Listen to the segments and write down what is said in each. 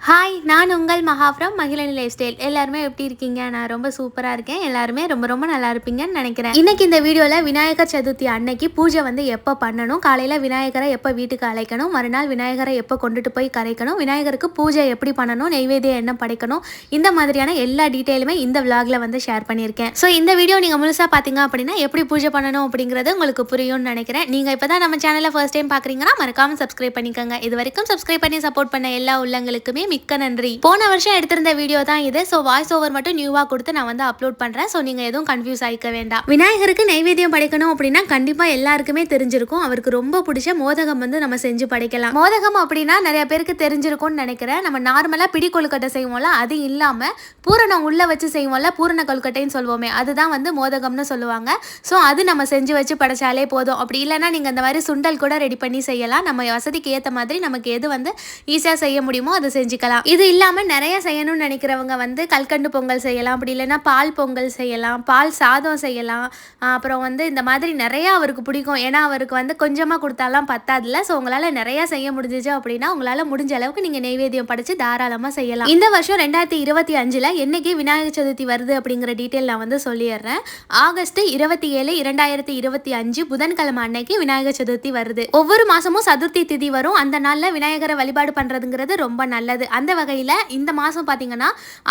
Hi, நான் உங்கள் மகா ஃப்ரம் மகிழனி லைஃப் ஸ்டைல். எல்லாருமே எப்படி இருக்கீங்க? நான் ரொம்ப சூப்பராக இருக்கேன். எல்லாருமே ரொம்ப ரொம்ப நல்லா இருப்பீங்கன்னு நினைக்கிறேன். இன்னைக்கு இந்த வீடியோவில் விநாயகர் சதுர்த்தி அன்னைக்கு பூஜை வந்து எப்போ பண்ணணும், காலையில் விநாயகரை எப்போ வீட்டுக்கு அழைக்கணும், மறுநாள் விநாயகரை எப்போ கொண்டுட்டு போய் கரைக்கணும், விநாயகருக்கு பூஜை எப்படி பண்ணணும், நெய்வேத்தியம் என்ன படைக்கணும், இந்த மாதிரியான எல்லா டீட்டெயிலுமே இந்த விலாகில் வந்து ஷேர் பண்ணியிருக்கேன். ஸோ இந்த வீடியோ நீங்கள் முழுசாக பார்த்தீங்க அப்படின்னா எப்படி பூஜை பண்ணணும் அப்படிங்கிறது உங்களுக்கு புரியும்னு நினைக்கிறேன். நீங்கள் இப்போ தான் நம்ம சேனலை ஃபர்ஸ்ட் டைம் பார்க்குறீங்கன்னா மறக்காமல் சப்ஸ்கிரைப் பண்ணிக்கோங்க. இது வரைக்கும் சப்ஸ்கிரைப் பண்ணி சப்போர்ட் பண்ண எல்லா உள்ளங்களுக்குமே மிக்க நன்றி. போன வருஷம் எடுத்திருந்த வீடியோ தான் இது. ஸோ வாய்ஸ் ஓவர் மட்டும் நியூவா கொடுத்து நான் வந்து அப்லோட் பண்றேன். ஸோ நீங்க எதுவும் கன்ஃபியூஸ் ஆகிக்க வேண்டாம். விநாயகருக்கு நைவேத்தியம் படைக்கணும் அப்படின்னா கண்டிப்பா எல்லாருக்குமே தெரிஞ்சிருக்கும். அவருக்கு ரொம்ப பிடிச்ச மோதகம் வந்து நம்ம செஞ்சு படைக்கலாம். மோதகம் அப்படின்னா நிறைய பேருக்கு தெரிஞ்சிருக்கும்னு நினைக்கிறேன். நம்ம நார்மலா பிடி கொழுக்கட்டை செய்வோம்ல, அது இல்லாம பூரணம் உள்ள வச்சு செய்வோம்ல, பூரண கொழுக்கட்டைன்னு சொல்லுவோமே, அதுதான் வந்து மோதகம்னு சொல்லுவாங்க. ஸோ அது நம்ம செஞ்சு வச்சு படைச்சாலே போதும். அப்படி இல்லைன்னா நீங்க இந்த மாதிரி சுண்டல் கூட ரெடி பண்ணி செய்யலாம். நம்ம வசதிக்கு ஏற்ற மாதிரி நமக்கு எது வந்து ஈஸியா செய்ய முடியுமோ அதை செஞ்சுக்கலாம். இது இல்லாமல் நிறைய செய்யணும்னு நினைக்கிறவங்க வந்து கல்கண்டு பொங்கல் செய்யலாம், அப்படி இல்லைன்னா பால் பொங்கல் செய்யலாம், பால் சாதம் செய்யலாம். அப்புறம் வந்து இந்த மாதிரி நிறையா அவருக்கு பிடிக்கும். ஏன்னா அவருக்கு வந்து கொஞ்சமாக கொடுத்தாலாம் பத்தாதுல. ஸோ உங்களால் நிறையா செய்ய முடிஞ்சிச்சு அப்படின்னா உங்களால் முடிஞ்ச அளவுக்கு நீங்கள் நெய்வேத்தியம் படைச்சு தாராளமாக செய்யலாம். இந்த வருஷம் 2025 என்னைக்கு விநாயகர் சதுர்த்தி வருது அப்படிங்கிற டீட்டெயில் நான் வந்து சொல்லிடுறேன். ஆகஸ்ட் 27, 2025 புதன்கிழமை அன்னைக்கு விநாயகர் சதுர்த்தி வருது. ஒவ்வொரு மாதமும் சதுர்த்தி திதி வரும். அந்த நாளில் விநாயகரை வழிபாடு பண்ணுறதுங்கிறது ரொம்ப நல்லது. அந்த வகையில் இந்த மாதம் பார்த்தீங்கன்னா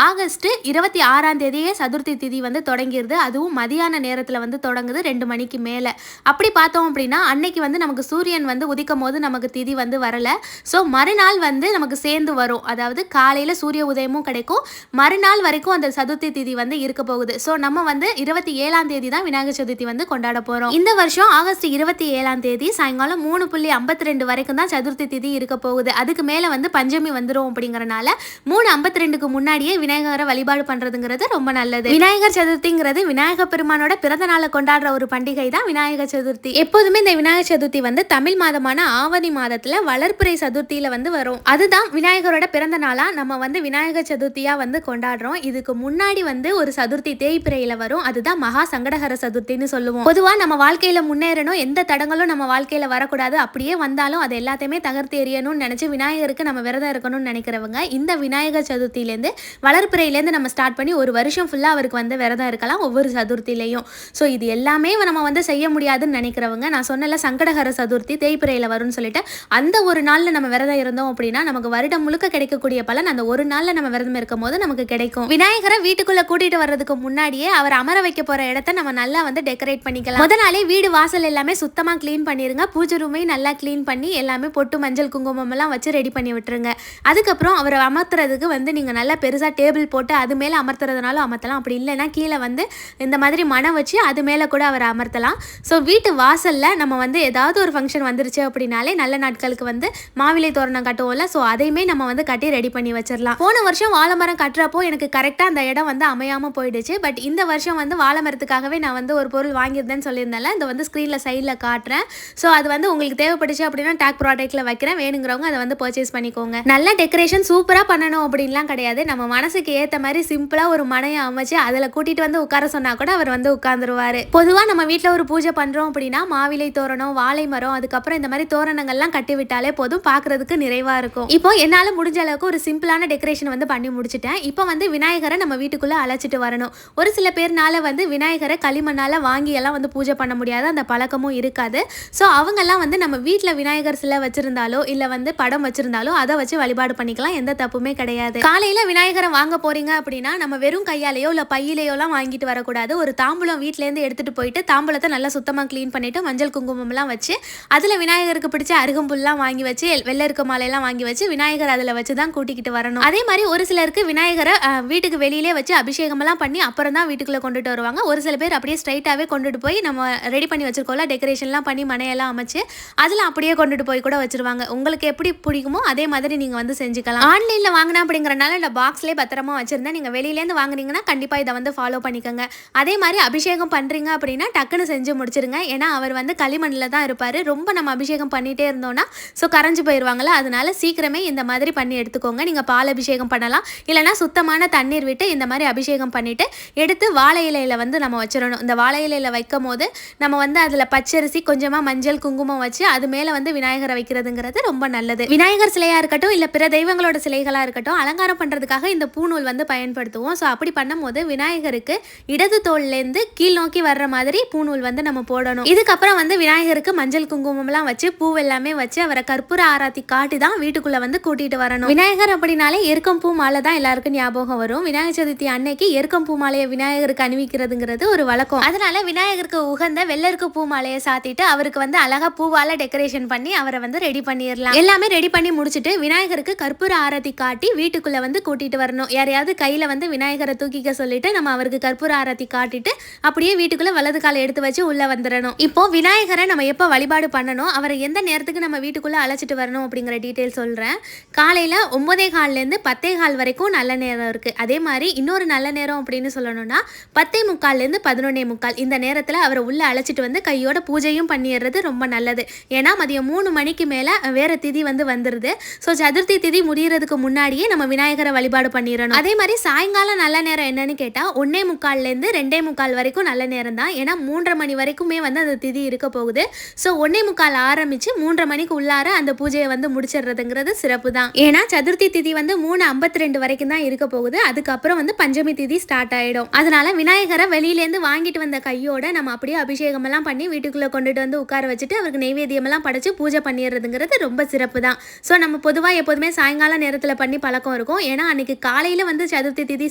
ஆகஸ்ட் 26 சதுர்த்தி திதி வந்து தொடங்கிடுது. அதுவும் மதியான நேரத்தில் வந்து தொடங்குது 2 மணிக்கு மேலே. அப்படி பார்த்தோம் அப்படின்னா அன்னைக்கு வந்து நமக்கு சூரியன் வந்து உதிக்கும் போது நமக்கு திதி வந்து வரலை. ஸோ மறுநாள் வந்து நமக்கு சேர்ந்து வரும். அதாவது காலையில் சூரிய உதயமும் கிடைக்கும், மறுநாள் வரைக்கும் அந்த சதுர்த்தி திதி வந்து இருக்க போகுது. ஸோ நம்ம வந்து 27 தான் விநாயகர் சதுர்த்தி வந்து கொண்டாட போகிறோம். இந்த வருஷம் ஆகஸ்ட் 27 சாயங்காலம் 3:52 வரைக்கும் தான் சதுர்த்தி திதி இருக்க போகுது. அதுக்கு மேலே வந்து பஞ்சமி வந்துடும். அப்படிங்கிறனால 3:52 முன்னாடியே விநாயகரை வழிபாடு பண்றதுங்கிறது ரொம்ப நல்லது. விநாயகர் சதுர்த்திங்கிறது விநாயகர் பெருமானோட பிறந்த நாளை கொண்டாடுற ஒரு பண்டிகை தான் விநாயகர் சதுர்த்தி. எப்போதுமே இந்த விநாயகர் சதுர்த்தி வந்து தமிழ் மாதமான ஆவணி மாதத்துல வளர்பிறை சதுர்த்தியில வந்து வரும். அதுதான் விநாயகரோட பிறந்த நாளா நம்ம வந்து விநாயகர் சதுர்த்தியா வந்து கொண்டாடுறோம். இதுக்கு முன்னாடி வந்து ஒரு சதுர்த்தி தேய்பிறையில வரும். அதுதான் மகா சங்கடஹர சதுர்த்தின்னு சொல்லுவோம். பொதுவா நம்ம வாழ்க்கையில முன்னேறணும், எந்த தடங்களும் நம்ம வாழ்க்கையில வரக்கூடாது, அப்படியே வந்தாலும் அது எல்லாத்தையுமே தகர்த்து எறியணும்னு நினைச்சு விநாயகருக்கு நம்ம விரதம் இருக்கணும்னு நினைக்கிறவங்க இந்த விநாயகர் சதுர்த்தியிலேருந்து வளர்பிறையிலேருந்து நம்ம ஸ்டார்ட் பண்ணி ஒரு வருஷம் ஃபுல்லாக அவருக்கு வந்து விரதம் இருக்கலாம் ஒவ்வொரு சதுர்த்திலையும். ஸோ இது எல்லாமே நம்ம வந்து செய்ய முடியாதுன்னு நினைக்கிறவங்க, நான் சொன்னல சங்கடஹர சதுர்த்தி தேய்பிறையில் வரும்னு சொல்லிட்டு அந்த ஒரு நாளில் நம்ம விரதம் இருந்தோம் அப்படின்னா நமக்கு வருடம் முழுக்க கிடைக்கக்கூடிய பலன் அந்த ஒரு நாளில் நம்ம விரதம் இருக்கும் போது நமக்கு கிடைக்கும். விநாயகரை வீட்டுக்குள்ளே கூட்டிகிட்டு வர்றதுக்கு முன்னாடியே அவர் அமர வைக்க போகிற இடத்த நம்ம நல்லா வந்து டெக்கரேட் பண்ணிக்கலாம். முத நாளே வீடு வாசல் எல்லாமே சுத்தமாக க்ளீன் பண்ணிடுங்க. பூஜை ரூமே நல்லா க்ளீன் பண்ணி எல்லாமே பொட்டு மஞ்சள் குங்குமம் எல்லாம் வச்சு ரெடி பண்ணி விட்டுருங்க. அதுக்கப்புறம் அவரை அமர்த்துறதுக்கு வந்து நீங்கள் நல்லா பெருசாக டேபிள் போட்டு அது மேலே அமர்த்துறதுனாலும் அமர்த்தலாம். அப்படி இல்லைன்னா கீழே வந்து இந்த மாதிரி மணம் வச்சு அது மேலே கூட அவரை அமர்த்தலாம். ஸோ வீட்டு வாசலில் நம்ம வந்து ஏதாவது ஒரு ஃபங்க்ஷன் வந்துருச்சு அப்படின்னாலே நல்ல நாட்களுக்கு வந்து மாவிலை தோரணம் கட்டுவோம்ல, ஸோ அதையுமே நம்ம வந்து கட்டி ரெடி பண்ணி வச்சிடலாம். போன வருஷம் வாழை மரம் கட்டுறப்போ எனக்கு கரெக்டாக அந்த இடம் வந்து அமையாமல் போயிடுச்சு. பட் இந்த வருஷம் வந்து வாழை மரத்துக்காகவே நான் வந்து ஒரு பொருள் வாங்கியிருந்தேன்னு சொல்லியிருந்தேன்ல, இந்த வந்து ஸ்க்ரீனில் சைடில் காட்டுறேன். ஸோ அது வந்து உங்களுக்கு தேவைப்பட்டுச்சு அப்படின்னா டேக் ப்ராடக்ட்டில் வைக்கிறேன், வேணுங்கிறவங்க அதை வந்து பர்ச்சேஸ் பண்ணிக்கோங்க. நல்ல டெக்கரேஷன் சூப்பராக பண்ணணும் அப்படின்லாம் கிடையாது. நம்ம மனசுக்கு ஏற்ற மாதிரி சிம்பிளாக ஒரு மனையை அமைச்சு அதில் கூட்டிகிட்டு வந்து உட்கார சொன்னால் கூட அவர் வந்து உட்காந்துருவார். பொதுவாக நம்ம வீட்டில் ஒரு பூஜை பண்ணுறோம் அப்படின்னா மாவிலை தோரணம், வாழை மரம், அதுக்கப்புறம் இந்த மாதிரி தோரணங்கள்லாம் கட்டி விட்டாலே போதும், பார்க்குறதுக்கு நிறைவாக இருக்கும். இப்போ என்னால் முடிஞ்ச அளவுக்கு ஒரு சிம்பிளான டெக்கரேஷன் வந்து பண்ணி முடிச்சிட்டேன். இப்போ வந்து விநாயகரை நம்ம வீட்டுக்குள்ளே அழைச்சிட்டு வரணும். ஒரு சில பேர்னால வந்து விநாயகரை களிமண்ணால் வாங்கி எல்லாம் வந்து பூஜை பண்ண முடியாது, அந்த பழக்கமும் இருக்காது. ஸோ அவங்கெல்லாம் வந்து நம்ம வீட்டில் விநாயகர் சிலை வச்சுருந்தாலோ இல்லை வந்து படம் வச்சுருந்தாலோ அதை வச்சு வழிபாடு பண்ணிக்கலாம், எந்த தப்புமே கிடையாது. காலையில் விநாயகரை வாங்க போறீங்க அப்படின்னா நம்ம வெறும் கையாலேயோ இல்லை பையிலையோலாம் வாங்கிட்டு வரக்கூடாது. ஒரு தாம்பூலம் வீட்டிலேருந்து எடுத்துகிட்டு போயிட்டு தாம்பூலத்தை நல்லா சுத்தமாக க்ளீன் பண்ணிவிட்டு மஞ்சள் குங்குமம்லாம் வச்சு அதில் விநாயகருக்கு பிடிச்ச அருகம்புல்லாம் வாங்கி வச்சு வெள்ளை இருக்க மாலையெல்லாம் வாங்கி வச்சு விநாயகர் அதில் வச்சு தான் கூட்டிக்கிட்டு வரணும். அதே மாதிரி ஒரு சிலருக்கு விநாயகரை வீட்டுக்கு வெளியிலே வச்சு அபிஷேகமெல்லாம் பண்ணி அப்புறம் தான் வீட்டுக்குள்ளே கொண்டுட்டு வருவாங்க. ஒரு சில பேர் அப்படியே ஸ்ட்ரைட்டாகவே கொண்டுட்டு போய் நம்ம ரெடி பண்ணி வச்சிருக்கோம்ல, டெக்கரேஷன்லாம் பண்ணி மனையெல்லாம் அமைச்சு அதில் அப்படியே கொண்டுட்டு போய் கூட வச்சிருவாங்க. உங்களுக்கு எப்படி பிடிக்குமோ அதே மாதிரி நீங்கள் வந்து செஞ்சுக்கலாம். ஆன்லைனில் வாங்கினா அப்படிங்கிறனால இந்த பாக்ஸ்லேயே பத்திரமா வச்சுருந்தேன். நீங்கள் வெளியிலேருந்து வாங்குறீங்கன்னா கண்டிப்பாக இதை வந்து ஃபாலோ பண்ணிக்கோங்க. அதே மாதிரி அபிஷேகம் பண்ணுறீங்க அப்படின்னா டக்குன்னு செஞ்சு முடிச்சிருங்க. ஏன்னா அவர் வந்து களிமண்ணில் தான் இருப்பார். ரொம்ப நம்ம அபிஷேகம் பண்ணிகிட்டே இருந்தோம்னா ஸோ கரைஞ்சு போயிடுவாங்களா, அதனால சீக்கிரமே இந்த மாதிரி பண்ணி எடுத்துக்கோங்க. நீங்கள் பால் அபிஷேகம் பண்ணலாம், இல்லைனா சுத்தமான தண்ணீர் விட்டு இந்த மாதிரி அபிஷேகம் பண்ணிவிட்டு எடுத்து வாழை இலையில் வந்து நம்ம வச்சிடணும். இந்த வாழை இலையில் வைக்கும் போது நம்ம வந்து அதில் பச்சரிசி கொஞ்சமாக மஞ்சள் குங்குமம் வச்சு அது மேலே வந்து விநாயகரை வைக்கிறதுங்கிறது ரொம்ப நல்லது. விநாயகர் சிலையாக இருக்கட்டும் இல்லை பிற தெய்வங்கள் தெய்வங்களோட சிலைகளா இருக்கட்டும் அலங்காரம் பண்றதுக்காக இந்த பூநூல் வந்து பயன்படுத்துவோம். ஸோ அப்படி பண்ணும்போது விநாயகருக்கு இடது தோல்லேருந்து கீழ் நோக்கி வர்ற மாதிரி பூநூல் வந்து நம்ம போடணும். இதுக்கப்புறம் வந்து விநாயகருக்கு மஞ்சள் குங்குமம்லாம் வச்சு பூவெல்லாமே வச்சு அவரை கற்பூர ஆராத்தி காட்டி தான் வீட்டுக்குள்ள வந்து கூட்டிட்டு வரணும். விநாயகர் அப்படின்னாலே எருக்கம் பூ மாலை தான் எல்லாருக்கும் ஞாபகம் வரும். விநாயகர் சதுர்த்தி அன்னைக்கு எருக்கம் பூ மாலையை விநாயகருக்கு அணிவிக்கிறதுங்கிறது ஒரு வழக்கம். அதனால விநாயகருக்கு உகந்த வெள்ளருக்கு பூ மாலையை சாத்திட்டு அவருக்கு வந்து அழகா பூவால டெக்கரேஷன் பண்ணி அவரை வந்து ரெடி பண்ணிடலாம். எல்லாமே ரெடி பண்ணி முடிச்சுட்டு விநாயகருக்கு கற்பூர ஆரத்தி காட்டி வீட்டுக்குள்ள வந்து கூட்டிட்டு வரணும். யாரையாவது கையில வந்து விநாயகரை தூக்கிக்க சொல்லிட்டு நம்ம அவருக்கு கற்பூர ஆரத்தி காட்டிட்டு அப்படியே வீட்டுக்குள்ள வலது காலை எடுத்து வச்சு உள்ள வந்துடணும். இப்போ விநாயகரை நம்ம எப்போ வழிபாடு பண்ணணும், அவரை எந்த நேரத்துக்கு நம்ம வீட்டுக்குள்ள அழைச்சிட்டு வரணும் அப்படிங்கிற டீட்டெயில் சொல்றேன். காலையில 9:15 10:15 வரைக்கும் நல்ல நேரம் இருக்கு. அதே மாதிரி இன்னொரு நல்ல நேரம் அப்படின்னு சொல்லணும்னா 10:45 11:45 இந்த நேரத்துல அவரை உள்ள அழைச்சிட்டு வந்து கையோட பூஜையும் பண்ணிடுறது ரொம்ப நல்லது. ஏன்னா மதியம் 3 மணிக்கு மேல வேற திதி வந்து வந்துருது. ஸோ சதுர்த்தி திதி முடியறதுக்கு முன்னாடியே நம்ம விநாயகரை வழிபாடு பண்ணிடணும். அதே மாதிரி சாயங்காலம் நல்ல நேரம் என்னன்னு கேட்டா 1:45 2:45 வரைக்கும் நல்ல நேரம் தான். ஏன்னா 3:30 மணி வரைக்குமே வந்து அந்த திதி இருக்க போகுது. ஸோ 1:45 ஆரம்பிச்சு 3:30 மணிக்கு உள்ளார அந்த பூஜையை வந்து முடிச்சிடுறதுங்கிறது சிறப்பு தான். ஏன்னா சதுர்த்தி திதி வந்து 3:52 வரைக்கும் தான் இருக்க போகுது. அதுக்கப்புறம் வந்து பஞ்சமி திதி ஸ்டார்ட் ஆயிடும். அதனால விநாயகரை வெளியிலேருந்து வாங்கிட்டு வந்த கையோட நம்ம அப்படியே அபிஷேகம் எல்லாம் பண்ணி வீட்டுக்குள்ள கொண்டுட்டு வந்து உட்கார வச்சுட்டு அவருக்கு நெய்வேத்தியம் எல்லாம் படைச்சு பூஜை பண்ணிடுறதுங்கிறது ரொம்ப சிறப்பு தான். ஸோ நம்ம பொதுவாக எப்போதுமே சாயங்கால நேரத்தில் பண்ணி பழக்கம் இருக்கும். ஏன்னா அன்னைக்கு காலையில் வந்து சதுர்த்தி திதி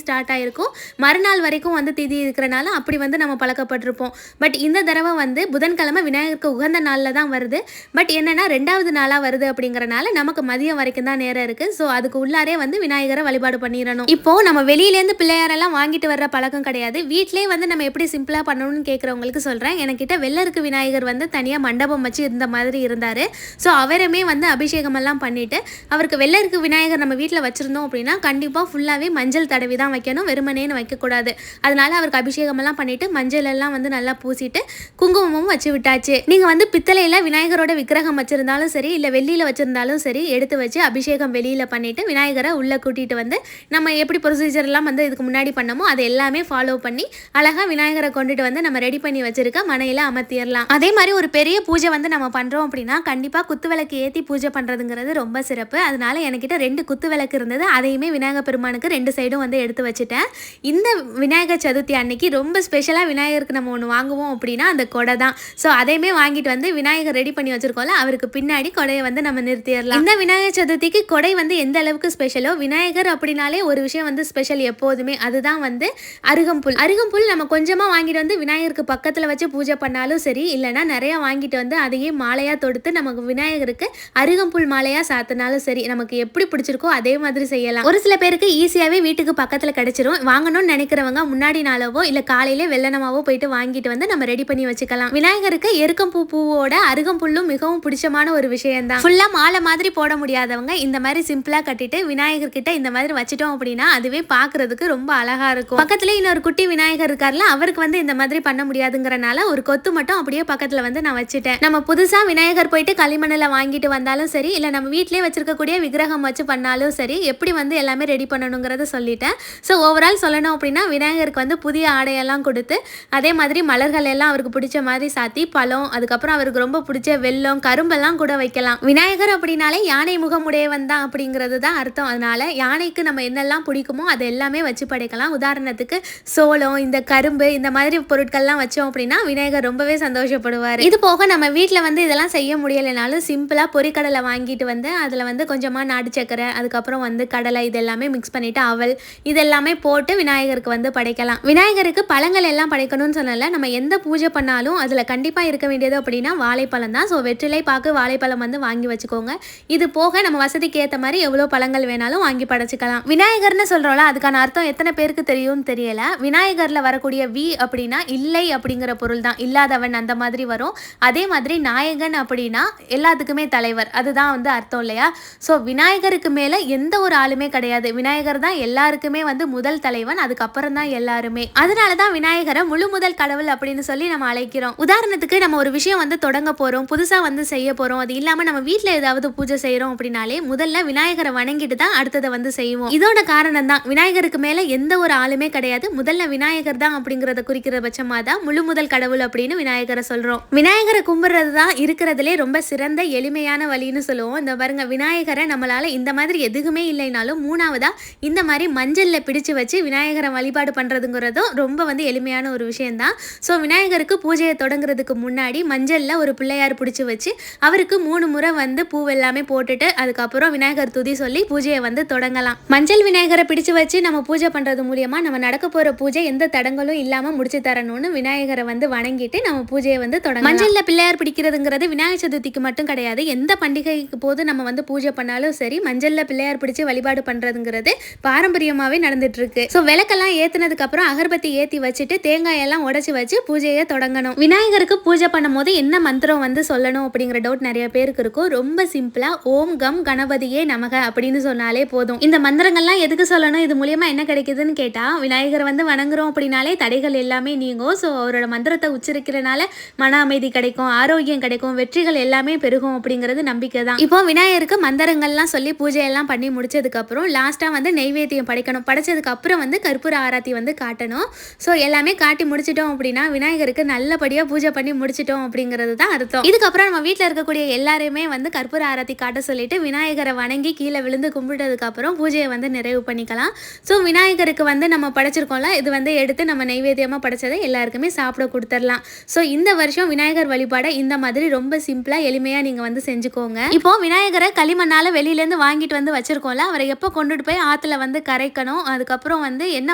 ஸ்டார்ட் ஆயிருக்கும், மறுநாள் வரைக்கும் வந்து திதி இருக்கிறனால அப்படி வந்து நம்ம பழக்கப்பட்டிருப்போம். பட் இந்த தடவை வந்து புதன்கிழமை விநாயகருக்கு உகந்த நாளில் தான் வருது. பட் என்னன்னா 2வது நாளாக வருது அப்படிங்கிறனால நமக்கு மதியம் வரைக்கும் தான் நேரம் இருக்கு. ஸோ அதுக்கு உள்ளாரே வந்து விநாயகரை வழிபாடு பண்ணிடணும். இப்போ நம்ம வெளியிலேருந்து பிள்ளையாரெல்லாம் வாங்கிட்டு வர்ற பழக்கம் கிடையாது. வீட்டிலே வந்து நம்ம எப்படி சிம்பிளாக பண்ணணும்னு கேட்குறவங்களுக்கு சொல்கிறேன். என்கிட்ட வெள்ளருக்கு விநாயகர் வந்து தனியாக மண்டபம் வச்சு இருந்த மாதிரி இருந்தார். ஸோ அவருமே வந்து அபிஷேகம் எல்லாம் பண்ணிட்டு அவருக்கு வெள்ளருக்கு விநாயகர் நம்ம வீட்டில் வச்சிருந்தோம் அப்படின்னா கண்டிப்பாக ஃபுல்லாகவே மஞ்சள் தடவி தான் வைக்கணும், வெறுமனேன்னு வைக்கக்கூடாது. அதனால அவருக்கு அபிஷேகம் எல்லாம் பண்ணிட்டு மஞ்சள் எல்லாம் வந்து நல்லா பூசிட்டு குங்குமமும் வச்சு விட்டாச்சு. நீங்கள் வந்து பித்தளையில் விநாயகரோட விக்கிரகம் வச்சிருந்தாலும் சரி இல்லை வெள்ளியில் வச்சிருந்தாலும் சரி எடுத்து வச்சு அபிஷேகம் வெளியில் பண்ணிட்டு விநாயகரை உள்ளே கூட்டிகிட்டு வந்து நம்ம எப்படி ப்ரொசீஜர் எல்லாம் வந்து இதுக்கு முன்னாடி பண்ணமோ அதை எல்லாமே ஃபாலோ பண்ணி அழகாக விநாயகரை கொண்டுட்டு வந்து நம்ம ரெடி பண்ணி வச்சிருக்க மனையில் அமர்த்திடலாம். அதே மாதிரி ஒரு பெரிய பூஜை வந்து நம்ம பண்ணுறோம் அப்படின்னா கண்டிப்பாக குத்துவிளக்கு ஏற்றி பூஜை பண்ணுறதுங்கிறது ரொம்ப சிறப்பு. அதனால என்கிட்ட 2 குத்து விளக்கு இருந்தது. அதையுமே விநாயகர் பெருமானுக்கு 2 சைடும் வந்து எடுத்து வச்சுட்டேன். இந்த விநாயகர் சதுர்த்தி அன்னைக்கு ரொம்ப ஸ்பெஷலாக விநாயகருக்கு நம்ம ஒன்று வாங்குவோம் அப்படின்னா அந்த கொடை தான். ஸோ அதையுமே வாங்கிட்டு வந்து விநாயகர் ரெடி பண்ணி வச்சிருக்கோம்ல அவருக்கு பின்னாடி கொடையை வந்து நம்ம நிறுத்திடலாம். இந்த விநாயகர் சதுர்த்திக்கு கொடை வந்து எந்த அளவுக்கு ஸ்பெஷலோ விநாயகர் அப்படின்னாலே ஒரு விஷயம் வந்து ஸ்பெஷல் எப்போதுமே, அதுதான் வந்து அருகம்புல். அருகம்புல் நம்ம கொஞ்சமாக வாங்கிட்டு வந்து விநாயகருக்கு பக்கத்தில் வச்சு பூஜை பண்ணாலும் சரி, இல்லைனா நிறையா வாங்கிட்டு வந்து அதையே மாலையாக தொடுத்து நமக்கு விநாயகருக்கு அருகம்புல் மாலையாக சாத்தினாலும் சரி, நமக்கு எப்படி பிடிச்சிருக்கோ அதே மாதிரி செய்யலாம். ஒரு சில பேருக்கு ஈஸியாகவே வீட்டுக்கு பக்கத்தில் கிடைச்சிரும். வாங்கணும்னு நினைக்கிறவங்க முன்னாடி நாளவோ இல்லை காலையிலே வெள்ளனமாவோ போயிட்டு வாங்கிட்டு வந்து நம்ம ரெடி பண்ணி வச்சுக்கலாம். விநாயகருக்கு எருக்கம்பூ பூவோட அருகம்புல்லும் மிகவும் பிடிச்சமான ஒரு விஷயம் தான். ஃபுல்லாக மாலை மாதிரி போட முடியாதவங்க இந்த மாதிரி சிம்பிளாக கட்டிட்டு விநாயகர் கிட்ட இந்த மாதிரி வச்சுட்டோம் அப்படின்னா அதுவே பார்க்கறதுக்கு ரொம்ப அழகா இருக்கும். பக்கத்துல இன்னொரு குட்டி விநாயகர் இருக்கார்ல, அவருக்கு வந்து இந்த மாதிரி பண்ண முடியாதுங்கிறனால ஒரு கொத்து மட்டும் அப்படியே பக்கத்தில் வந்து நான் வச்சுட்டேன். நம்ம புதுசாக விநாயகர் போயிட்டு களிமண்ணில் வாங்கிட்டு வந்தாலும் சரி இல்லை நம்ம வீட்டிலே வச்சிருக்கக்கூடிய விக்கிரகம் வச்சு பண்ணாலும் சரி, எப்படி வந்து எல்லாமே ரெடி பண்ணணுங்கிறத சொல்லிட்டேன். ஸோ ஓவரால் சொல்லணும் அப்படின்னா விநாயகருக்கு வந்து புதிய ஆடையெல்லாம் கொடுத்து அதே மாதிரி மலர்கள் எல்லாம் அவருக்கு பிடிச்ச மாதிரி சாத்தி பழம், அதுக்கப்புறம் அவருக்கு ரொம்ப பிடிச்ச வெல்லம் கரும்பெல்லாம் கூட வைக்கலாம். விநாயகர் அப்படின்னாலே யானை முகமுடையவன் தான் அப்படிங்கிறது தான் அர்த்தம். அதனால யானைக்கு நம்ம என்னெல்லாம் பிடிக்குமோ அது எல்லாமே வச்சு படைக்கலாம். உதாரணத்துக்கு சோளம், இந்த கரும்பு, இந்த மாதிரி பொருட்கள்லாம் வச்சோம் அப்படின்னா விநாயகர் ரொம்பவே சந்தோஷப்படுவார். இது போக நம்ம வீட்டில் வந்து இதெல்லாம் செய்ய முடியலைனாலும் சிம்பிளாக பொரிக்கடலை வாங்கிட்டு வந்து அதில் வந்து கொஞ்சமாக நாட்டு சக்கரை, அதுக்கப்புறம் வந்து கடலை இதெல்லாமே மிக்ஸ் பண்ணிவிட்டு அவல் இதெல்லாமே போட்டு விநாயகருக்கு வந்து படைக்கலாம். விநாயகருக்கு பழங்கள் எல்லாம் படைக்கணும்னு சொன்னல, நம்ம எந்த பூஜை பண்ணாலும் அதில் கண்டிப்பாக இருக்க வேண்டியது அப்படின்னா வாழைப்பழம் தான். ஸோ வெற்றிலை பாக்கு வாழைப்பழம் வந்து வாங்கி வச்சுக்கோங்க. இது போக நம்ம வசதிக்கு ஏற்ற மாதிரி எவ்வளோ பழங்கள் வேணாலும் வாங்கி படைச்சிக்கலாம். விநாயகர்னு சொல்கிறோம்ல, அதுக்கான அர்த்தம் எத்தனை பேருக்கு தெரியும்னு தெரியல. விநாயகரில் வரக்கூடிய வி அப்படின்னா இல்லை அப்படிங்கிற பொருள் தான், இல்லாதவன் அந்த மாதிரி வரும். அதே மாதிரி நாயகன் அப்படின்னா எல்லாத்துக்குமே தலைவர், அதுதான் வந்து அர்த்தம் இல்லையா? ஸோ விநாயகருக்கு மேலே எந்த ஒரு ஆளுமே கிடையாது. விநாயகர் தான் எல்லாருக்குமே வந்து முதல் தலைவன், அதுக்கப்புறம் தான் எல்லாருமே. அதனால தான் விநாயகரை முழு முதல் கடவுள் அப்படின்னு சொல்லி நம்ம அழைக்கிறோம். உதாரணத்துக்கு நம்ம ஒரு விஷயம் வந்து தொடங்க போகிறோம், புதுசாக வந்து செய்ய போகிறோம், அது இல்லாமல் நம்ம வீட்டில் ஏதாவது பூஜை செய்கிறோம் அப்படின்னாலே முதல்ல விநாயகரை வணங்கிட்டு தான் அடுத்ததை வந்து செய்வோம். இதோட காரணம் தான் விநாயகருக்கு மேலே எந்த ஒரு ஆளுமே கிடையாது, முதல்ல விநாயகர் தான் அப்படிங்கிறத குறிக்கிற பட்சமாக தான் முழு முதல் கடவுள் அப்படின்னு விநாயகரை சொல்கிறோம். விநாயகரை கும்பிட்றது தான் இருக்கிறதுலே ரொம்ப சிறந்த எளிமையான வழின்னு சொல்லுவோம். இந்த பாருங்க, விநாயகரை நம்மளால் இந்த மாதிரி எதுவுமே இல்லைனாலும் மூணாவதா இந்த மாதிரி மஞ்சளில் பிடிச்சு வச்சு விநாயகரை வழிபாடு பண்ணுறதுங்கிறதும் ரொம்ப வந்து எளிமையான ஒரு விஷயம்தான். ஸோ விநாயகருக்கு பூஜையை தொடங்குறதுக்கு முன்னாடி மஞ்சளில் ஒரு பிள்ளையார் பிடிச்சி வச்சு அவருக்கு 3 முறை வந்து பூவெல்லாமே போட்டுட்டு அதுக்கப்புறம் விநாயகர் துதி சொல்லி பூஜையை வந்து தொடங்கலாம். மஞ்சள் விநாயகரை பிடிச்சு வச்சு நம்ம பூஜை பண்ணுறது மூலியமாக நம்ம நடக்க போகிற பூஜை எந்த தடங்களும் இல்லாமல் முடிச்சு தரணும்னு விநாயகரை வந்து வணங்கிட்டு நம்ம பூஜையை வந்து தொடங்க. மஞ்சளில் பிள்ளையார் பிடிக்கிறதுங்கிறது விநாயகர் சதுர்த்திக்கு மட்டும் கிடையாது, எந்த பண்டிகைக்கு போது நம்ம வந்து பூஜை பண்ணாலும் சரி மஞ்சளில் பிள்ளையார் பிடிச்சி வழிபாடு பண்ணுறதுங்கிறது பாரம்பரியமாகவே நடந்துட்டு இருக்கு. ஸோ விளக்கெல்லாம் ஏற்றினதுக்கு அப்புறம் அகர்பத்தி ஏற்றி வச்சுட்டு தேங்காயெல்லாம் உடச்சி வச்சு பூஜையை தொடங்கணும். விநாயகருக்கு பூஜை பண்ணும் போது என்ன மந்திரம் வந்து சொல்லணும் அப்படிங்கிற டவுட் நிறைய பேருக்கு இருக்கும். ரொம்ப சிம்பிளா ஓம் கம் கணபதியே நமக அப்படின்னு சொன்னாலே போதும். இந்த மந்திரங்கள்லாம் எதுக்கு சொல்லணும், இது மூலியமா என்ன கிடைக்குதுன்னு கேட்டா, விநாயகரை வந்து வணங்குறோம் அப்படின்னாலே தடைகள் எல்லாமே நீங்கும். ஸோ அவரோட மந்திரத்தை உச்சரிக்கிறனால மன அமைதி கிடைக்கும், ஆரோக்கியம் கிடைக்கும், வெற்றிகள் எல்லாமே பெருகும் அப்படிங்கிறது நம்பிக்கை தான். இப்போ விநாயகருக்கு மந்திரங்கள்லாம் சொல்லி பூஜையெல்லாம் பண்ணி முடிச்சதுக்கு அப்புறம் லாஸ்டா வந்து நெய்வேத்தியம் படைக்கணும். படைச்சதுக்கு அப்புறம் வந்து கற்பூர ஆராத்தி வந்து காட்டணும். ஸோ எல்லாமே காட்டி முடிச்சிட்டோம் அப்படின்னா விநாயகருக்கு நல்லபடியாக பூஜை பண்ணி முடிச்சிட்டோம் அப்படிங்கிறது தான் அர்த்தம். இதுக்கப்புறம் நம்ம வீட்டில் இருக்கக்கூடிய எல்லாருமே வந்து கற்பூர ஆரத்தி காட்ட சொல்லிட்டு விநாயகரை வணங்கி கீழே விழுந்து கும்பிட்டதுக்கு அப்புறம் பூஜையை வந்து நிறைவு பண்ணிக்கலாம். ஸோ விநாயகருக்கு வந்து நம்ம படைச்சிருக்கோம்ல, இது வந்து எடுத்து நம்ம நைவேத்தியமாக படைச்சதை எல்லாருக்குமே சாப்பிட கொடுத்துடலாம். ஸோ இந்த வருஷம் விநாயகர் வழிபாடை இந்த மாதிரி ரொம்ப சிம்பிளாக எளிமையாக நீங்கள் வந்து செஞ்சுக்கோங்க. இப்போ விநாயகரை களிமண்ணால் வெளியிலேருந்து வாங்கிட்டு வந்து வச்சிருக்கோம்ல, அவரை எப்போ கொண்டுட்டு போய் ஆற்றுல வந்து கரைக்கணும், அதுக்கப்புறம் வந்து என்ன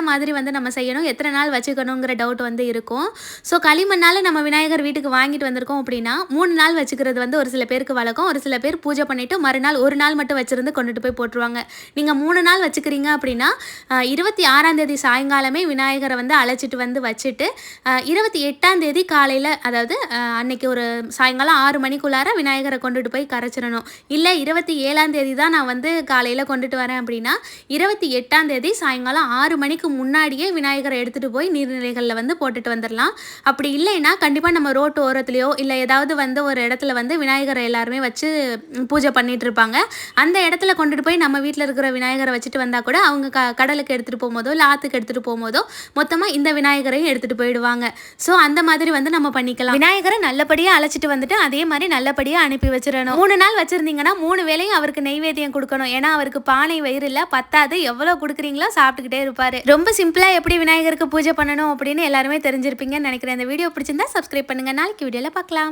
மாதிரி வந்து நம்ம செய்யணும், எத்தனை நாள் வச்சுக்கணுங்கிற டவுட் வந்து இருக்கும். ஸோ களிமண்ணால் நம்ம விநாயகர் வீட்டுக்கு வாங்கிட்டு வந்திருக்கோம் அப்படின்னா 3 நாள் வச்சுக்கிறது வந்து ஒரு சில பேருக்கு வழக்கம். ஒரு சில பேர் பூஜை பண்ணிவிட்டு மறுநாள் ஒரு நாள் மட்டும் வச்சுருந்து கொண்டுட்டு போய் போட்டுருவாங்க. நீங்கள் 3 நாள் வச்சுக்கிறீங்க அப்படின்னா 26ஆம் தேதி சாயங்காலமே விநாயகரை வந்து அழைச்சிட்டு வந்து வச்சுட்டு 28ஆம் தேதி காலையில், அதாவது அன்னைக்கு ஒரு சாயங்காலம் 6 மணிக்குள்ளார விநாயகரை கொண்டுட்டு போய் கரைச்சிடணும். இல்லை 27ஆம் தேதி தான் நான் வந்து காலையில் கொண்டுட்டு வரேன் அப்படின்னா 28ஆம் தேதி சாயங்காலம் 6 மணிக்கு முன்னாடியே விநாயகரை எடுத்துகிட்டு போய் நீர்நிலைகளில் வந்து போட்டுட்டு வந்துடலாம். அப்படி இல்லைன்னா கண்டிப்பாக நம்ம ரோட்டு ஓரத்துலையோ இல்லை ஏதாவது வந்து ஒரு இடத்துல வந்து விநாயகரை எல்லாருமே வச்சு பூஜை பண்ணிட்டு இருப்பாங்க. அந்த இடத்துல கொண்டுட்டு போய் நம்ம வீட்டில் இருக்கிற விநாயகரை வச்சுட்டு வந்தால் கூட அவங்க கடலுக்கு எடுத்துகிட்டு போகும்போதோ இல்லை ஆற்றுக்கு எடுத்துகிட்டு போகும்போதோ மொத்தமாக இந்த விநாயகரையும் எடுத்துகிட்டு போயிடுவாங்க. ஸோ அந்த மாதிரி வந்து நம்ம பண்ணிக்கலாம். விநாயகரை நல்லபடியாக அழைச்சிட்டு வந்துட்டு அதே மாதிரி நல்லபடியாக அனுப்பி வச்சிடணும். 3 நாள் வச்சுருந்தீங்கன்னா 3 வேளையும் அவருக்கு நெய்வேத்தியம் கொடுக்கணும். ஏன்னா அவருக்கு பானை வயிறு இல்லை, பத்தாது, எவ்வளோ கொடுக்குறீங்களோ சாப்பிட்டுக்கிட்டே இருப்பார். ரொம்ப சிம்பிளாக எப்படி விநாயகருக்கு பூஜை பண்ணணும் அப்படின்னு எல்லாருமே தெரிஞ்சிருப்பீங்கன்னு நினைக்கிறேன். இந்த வீடியோ பிடிச்சிருந்தா சப்ஸ்கிரைப் பண்ணுங்கள். நாளைக்கு வீடியோவில் பார்க்கலாம்.